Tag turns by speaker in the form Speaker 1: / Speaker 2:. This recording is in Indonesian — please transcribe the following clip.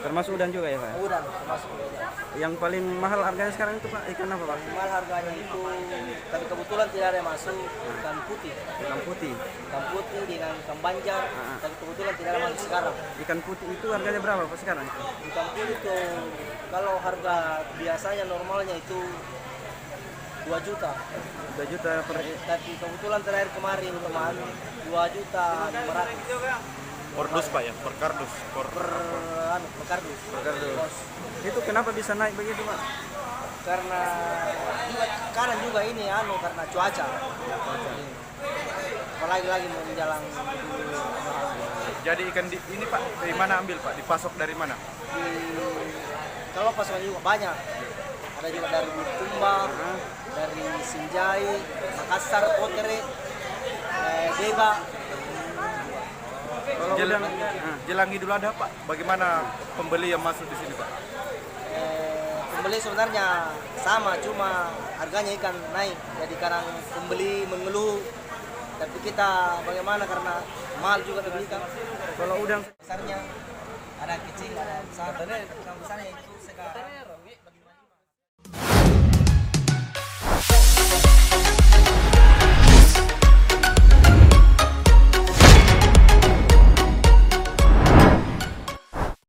Speaker 1: Termasuk udang juga ya Pak?
Speaker 2: Udang termasuk udang.
Speaker 1: Yang paling mahal harganya sekarang itu Pak, ikan apa Pak?
Speaker 2: Mahal harganya itu, tapi kebetulan tidak ada yang masuk ikan putih.
Speaker 1: Ikan putih.
Speaker 2: Ikan putih dengan ikan banjar, tapi kebetulan tidak ada masuk sekarang.
Speaker 1: Ikan putih itu harganya berapa Pak sekarang?
Speaker 2: Ikan putih itu kalau harga biasanya normalnya itu 2 juta.
Speaker 1: 2 juta per
Speaker 2: Tapi kebetulan terakhir kemarin teman 2 juta 500
Speaker 3: Per dus Pak ya, per kardus.
Speaker 2: per kardus.
Speaker 1: per kardus. Itu kenapa bisa naik begitu Pak?
Speaker 2: Karena sekarang juga ini karena cuaca. Apalagi lagi menjelang
Speaker 3: Jadi ikan ini Pak, dari mana ambil Pak? Dipasok dari mana?
Speaker 2: kalau pasokan juga banyak. Ada juga dari Bulukumba, dari Sinjai, Makassar, Potere, Deba.
Speaker 1: Kalau udang
Speaker 3: Jelang Idul Adha Pak, bagaimana pembeli yang masuk di sini Pak?
Speaker 2: Pembeli sebenarnya sama, cuma harganya ikan naik. Jadi kadang pembeli mengeluh, tapi kita bagaimana karena mahal juga beli ikan.
Speaker 1: kalau udang
Speaker 2: Besarnya ada kecil, ada besar. Yang besarnya itu sekarang